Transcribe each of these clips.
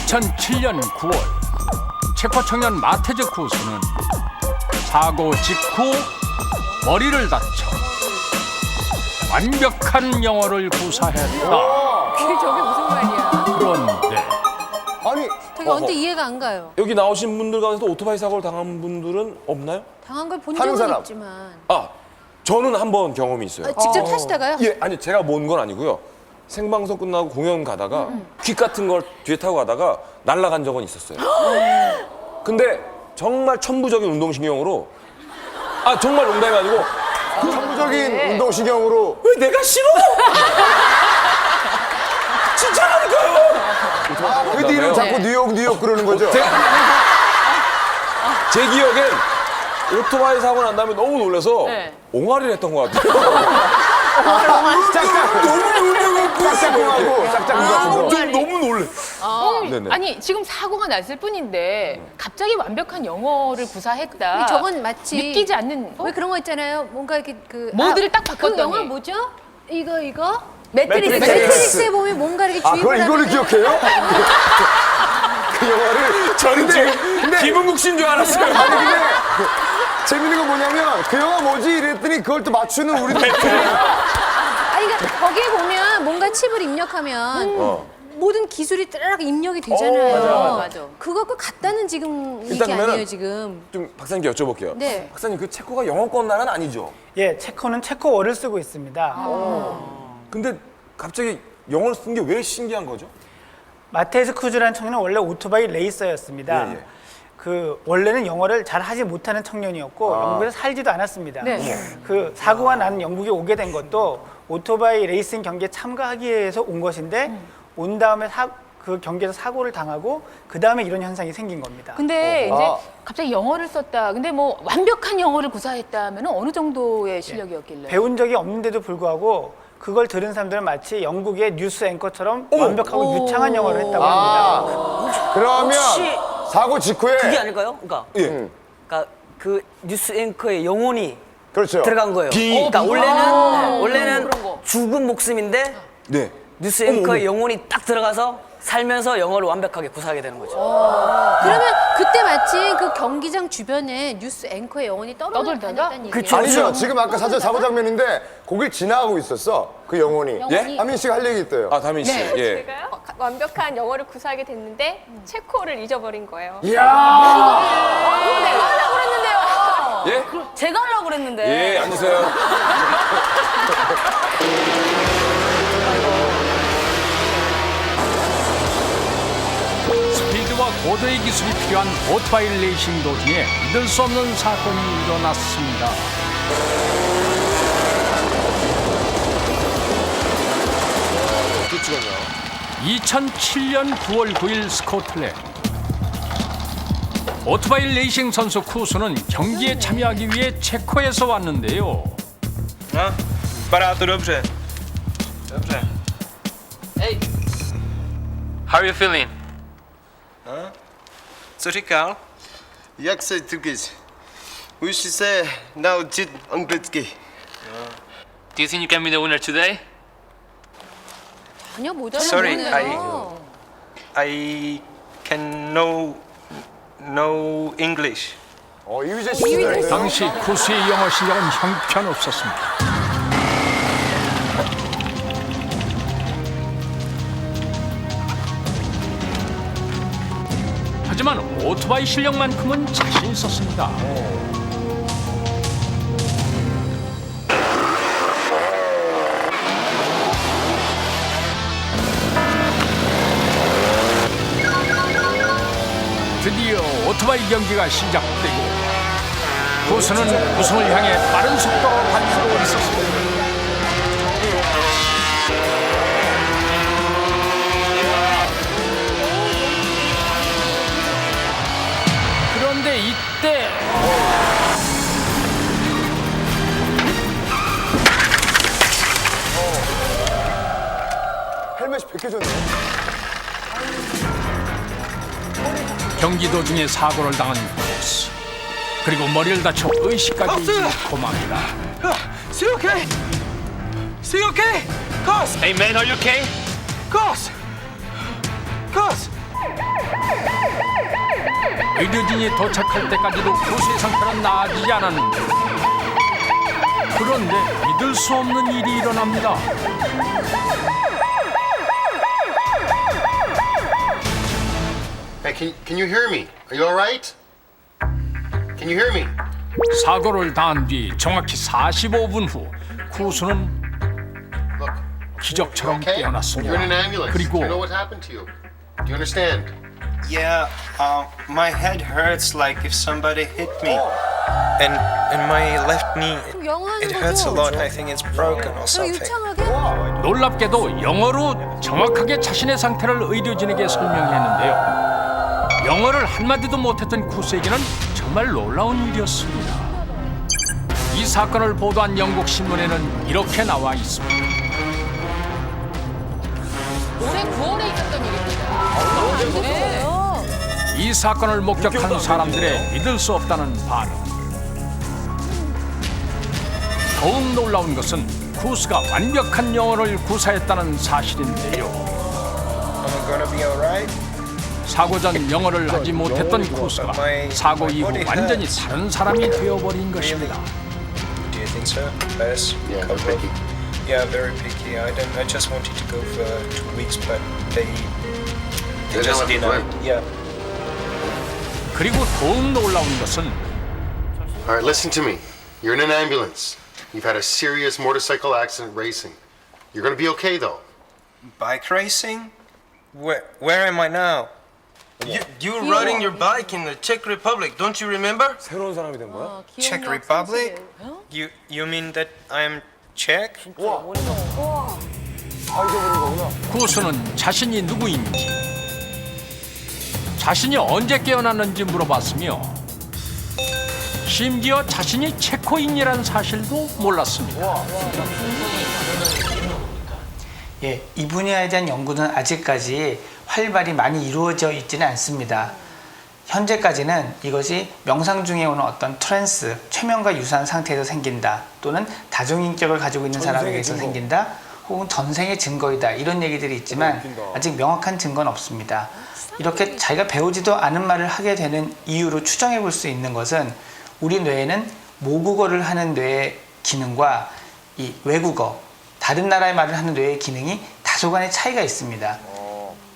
2007년 9월 체코 청년 마테즈 쿠스는 사고 직후 머리를 다쳐 완벽한 영어를 구사했다. 그게 저게 무슨 말이야? 그런데 아니 되게 언제 이해가 안 가요. 여기 나오신 분들 가운데서 오토바이 사고를 당한 분들은 없나요? 당한 걸 본 하는 적은 사람. 있지만 아, 저는 한 번 경험이 있어요. 직접 타시다가요? 예, 아니 제가 모은 건 아니고요. 생방송 끝나고 공연 가다가 퀵 같은 걸 뒤에 타고 가다가 날아간 적은 있었어요. 근데 정말 천부적인 운동신경으로 정말 농담이 아니고 천부적인 운동신경으로 왜 내가 싫어? 진짜라니까요. 그 뒤로 자꾸 뉴욕 그러는 거죠? 제 기억엔 오토바이 사고 난 다음에 너무 놀라서 옹알이를 했던 것 같아요. 짝짝꿍하고 짝짝꿍 같은 거. 너무 놀래. 네네. 아니 지금 사고가 났을 뿐인데 갑자기 완벽한 영어를 구사했다. 근데 저건 마치 믿기지 않는 왜 그런 거 있잖아요. 뭔가 이렇게 그 모드를 딱 바꿨더니. 그 영화 뭐죠? 이거 매트릭스. 매트릭스에 보면 뭔가 이렇게 아, 주입을 그걸 이거를 하면은 기억해요? 그 영화를 저는 지금 김은국 씨인 줄 알았어요. 아니 근데 재밌는 건 뭐냐면 그 영화 뭐지 이랬더니 그걸 또 맞추는 우리도 아니 그러니까 거기에 보면 뭔가 칩을 입력하면 모든 기술이 따라락 입력이 되잖아요. 맞아. 그것과 같다는 지금 이게 일단 그러면은 아니에요 지금. 좀 박사님께 여쭤볼게요. 네. 박사님 그 체코가 영어권 나라는 아니죠? 예, 체코는 체코어를 쓰고 있습니다. 근데 갑자기 영어를 쓴 게 왜 신기한 거죠? 마테스 쿠즈라는 청년은 원래 오토바이 레이서였습니다. 예. 그 원래는 영어를 잘 하지 못하는 청년이었고 영국에서 살지도 않았습니다. 네. 그 사고가 난 영국에 오게 된 것도 오토바이 레이싱 경기에 참가하기 위해서 온 것인데 온 다음에 그 경기에서 사고를 당하고 그 다음에 이런 현상이 생긴 겁니다. 근데 이제 갑자기 영어를 썼다. 근데 뭐 완벽한 영어를 구사했다면 어느 정도의 실력이었길래? 배운 적이 없는데도 불구하고 그걸 들은 사람들은 마치 영국의 뉴스 앵커처럼 완벽하고 유창한 영어를 했다고 합니다. 그러면 사고 직후에 그게 아닐까요? 그러니까, 예. 그러니까 그 뉴스 앵커의 영혼이 그렇죠. 들어간 거예요. 그러니까 원래는 죽은 목숨인데 네. 뉴스 앵커의 영혼이 딱 들어가서 살면서 영어를 완벽하게 구사하게 되는 거죠. 그러면 그때 마침 그 경기장 주변에 뉴스 앵커의 영혼이 떠돌다가? 떠돌다녔다는 얘기예요. 그쵸. 아니죠. 지금 아까 사고 장면인데 거길 지나가고 있었어. 그 영혼이. 예? 하민 씨가 할 얘기 있대요. 다민 씨. 예. 제가요? 완벽한 영어를 구사하게 됐는데 체코어를 잊어버린 거예요. 이야. 내가 하려고 그랬는데요. 예? 제가 하려고 그랬는데. 예, 앉으세요. 스피드와 고도의 기술이 필요한 오토바이 레이싱 도중에 믿을 수 없는 사건이 일어났습니다. 어떻게 찍었냐? 2007년 9월 9일 스코틀랜드 오토바이 레이싱 선수 쿠스는 경기에 참여하기 위해 체코에서 왔는데요. No, vypadá to dobře. Dobře. Hey. How are you feeling? Co říkal? Jak se Turkish? Už se naučit anglicky. Do you think you can be the winner today? 전혀 못 Sorry, 알아보네요. I can no English. 이휘재 씨. 당시 쿠스의 영어 실력은 형편없었습니다. 하지만 오토바이 실력만큼은 자신 있었습니다. 드디어 오토바이 경기가 시작되고 쿠스는 우승을 향해 빠른 속도로 달리고 있었습니다. 그런데 이때 헬멧이 벗겨졌네. 경기 도중에 사고를 당한 쿠스, 그리고 머리를 다쳐 의식까지 잃고 맙니다. See you okay? See you okay? Cos! Hey man, are you okay? Cos! Cos! 의료진이 도착할 때까지도 구수의 상태는 나아지지 않았는데 그런데 믿을 수 없는 일이 일어납니다. Hey, can you hear me? Are you all right? Can you hear me? 사고를 당한 뒤 정확히 45분 후 구수는 Look, 기적처럼 okay? 깨어났습니다. You're in an ambulance. 그리고 Do you know what happened to you? Do you understand? Yeah, my head hurts like if somebody hit me. And my left knee, 영어하는 it hurts a 거죠? lot. I think it's broken or 저 something. 유창하게? 놀랍게도 영어로 정확하게 자신의 상태를 의료진에게 설명했는데요. 영어를 한마디도 못했던 구수에게는 정말 놀라운 일이었습니다. 이 사건을 보도한 영국 신문에는 이렇게 나와 있습니다. 올해 9월에 있었던 일입니다. 네. 이 사건을 목격한 사람들의 믿을 수 없다는 반응. 더욱 놀라운 것은 구스가 완벽한 영어를 구사했다는 사실인데요. I'm gonna be alright. 사고 전 영어를 하지 못했던 구스가 사고 이후 완전히 다른 사람이 되어버린 것입니다. Do you think so? Yes. Yeah, they're picky. Yeah, very picky. I just wanted to go for 2 weeks, but they They just don't let me denied. go in. Yeah. 그리고 더욱 놀라운 것은 All right, listen to me. You're in an ambulance. You've had a serious motorcycle accident racing. You're gonna be okay though. Bike racing? Where am I now? You were riding your bike in the Czech Republic, don't you remember? 새로운 사람이 된 거야? Czech Republic? You mean that I'm Czech? 구스는 자신이 누구인지, 자신이 언제 깨어났는지 물어봤으며 심지어 자신이 체코인이라는 사실도 몰랐습니다. 예, 이 분야에 대한 연구는 아직까지 활발히 많이 이루어져 있지는 않습니다. 현재까지는 이것이 명상 중에 오는 어떤 트랜스, 최면과 유사한 상태에서 생긴다, 또는 다중인격을 가지고 있는 사람에게서 생긴다, 혹은 전생의 증거이다, 이런 얘기들이 있지만 아직 명확한 증거는 없습니다. 이렇게 자기가 배우지도 않은 말을 하게 되는 이유로 추정해 볼 수 있는 것은 우리 뇌에는 모국어를 하는 뇌의 기능과 이 외국어, 다른 나라의 말을 하는 뇌의 기능이 다소간의 차이가 있습니다.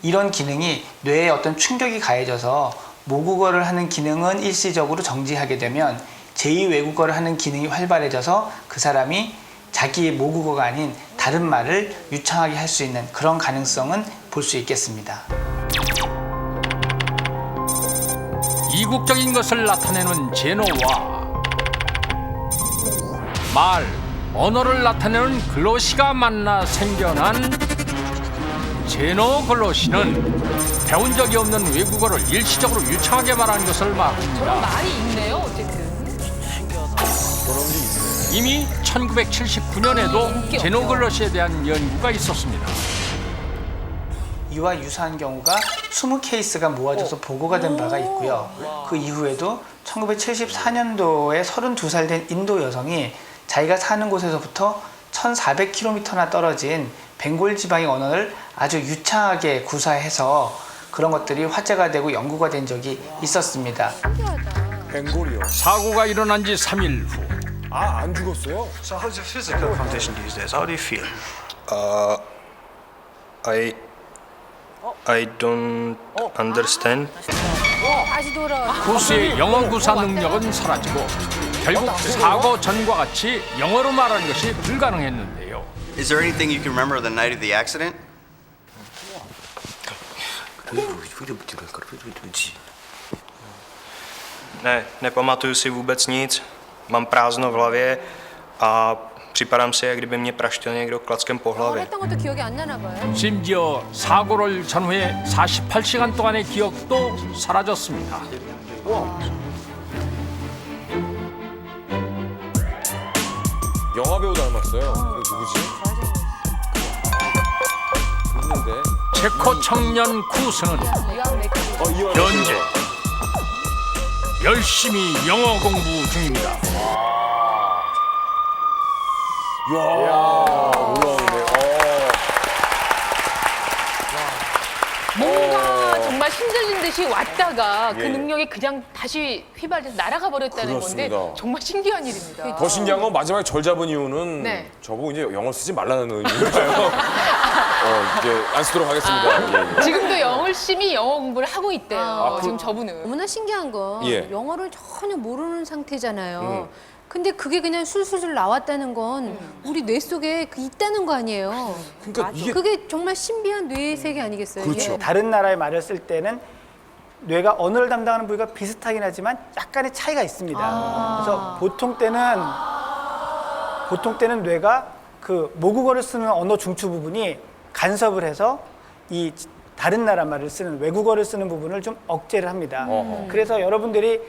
이런 기능이 뇌에 어떤 충격이 가해져서 모국어를 하는 기능은 일시적으로 정지하게 되면 제2외국어를 하는 기능이 활발해져서 그 사람이 자기의 모국어가 아닌 다른 말을 유창하게 할 수 있는 그런 가능성은 볼 수 있겠습니다. 이국적인 것을 나타내는 제노와 말, 언어를 나타내는 글로시가 만나 생겨난 제노글로시는 배운 적이 없는 외국어를 일시적으로 유창하게 말하는 것을 말합니다. 말이 있네요, 어쨌든. 이미 1979년에도 제노글로시에 대한 연구가 있었습니다. 이와 유사한 경우가 20케이스가 모아져서 보고가 된 바가 있고요. 그 이후에도 1974년도에 32살 된 인도 여성이 자기가 사는 곳에서부터 1400km나 떨어진 벵골 지방의 언어를 아주 유창하게 구사해서 그런 것들이 화제가 되고 연구가 된 적이 있었습니다. 벵골이요. 사고가 일어난 지 3일 후 아, 안 죽었어요? So how's your physical condition these days? How do you feel? I don't understand. 다시 돌아와. 구스의 영어 구사 능력은 사라지고 결국 사고 전과 같이 영어로 말하는 것이 불가능했는데요. Is there anything you can remember of the night of the accident? Ne, nepamatuju si vůbec nic. Mám prázdno v hlavě a připadám si, jak kdyby mě praštil někdo klackem po hlavě. 했던 것도 기억이 안 나나 봐요. 심지어 사고를 전후에 48시간 동안의 기억도 사라졌습니다. 영화 배우 닮았어요. 이거 누구지? 있는데. 체코 청년 구스는 현재 열심히 영어 공부 중입니다. 뭔가 정말 흔들린 듯이 왔다가 그 예, 예. 능력이 그냥 다시 휘발돼서 날아가 버렸다는 그렇습니다. 건데 정말 신기한 일입니다. 더 신기한 건 마지막에 절 잡은 이유는 네. 저보고 이제 영어 쓰지 말라는 의미일까요? 이제 안 쓰도록 하겠습니다. 예, 예. 지금도 열심히 영어 공부를 하고 있대요. 지금 저분은. 너무나 신기한 건 예. 영어를 전혀 모르는 상태잖아요. 근데 그게 그냥 술술술 나왔다는 건 우리 뇌 속에 있다는 거 아니에요. 그러니까 이게 그게 정말 신비한 뇌의 세계 아니겠어요? 그렇죠. 이게? 다른 나라의 말을 쓸 때는 뇌가 언어를 담당하는 부위가 비슷하긴 하지만 약간의 차이가 있습니다. 그래서 보통 때는 뇌가 그 모국어를 쓰는 언어 중추 부분이 간섭을 해서 이 다른 나라 말을 쓰는 외국어를 쓰는 부분을 좀 억제를 합니다. 그래서 여러분들이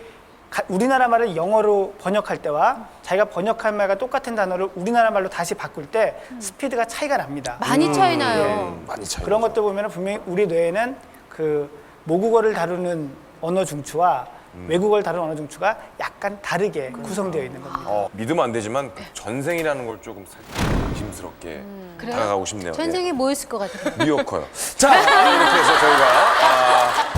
우리나라 말을 영어로 번역할 때와 자기가 번역한 말과 똑같은 단어를 우리나라 말로 다시 바꿀 때 스피드가 차이가 납니다. 많이 차이 나요. 많이 차이. 그런 것들 보면 분명히 우리 뇌에는 그 모국어를 다루는 언어 중추와 외국어를 다루는 언어 중추가 약간 다르게 구성되어 있는 겁니다. 믿으면 안 되지만 그 전생이라는 걸 조금 살짝 조심스럽게 다가가고 싶네요. 전생에 뭐였을 것 같아요? 예. 뉴요커요. 자, 이렇게 해서 저희가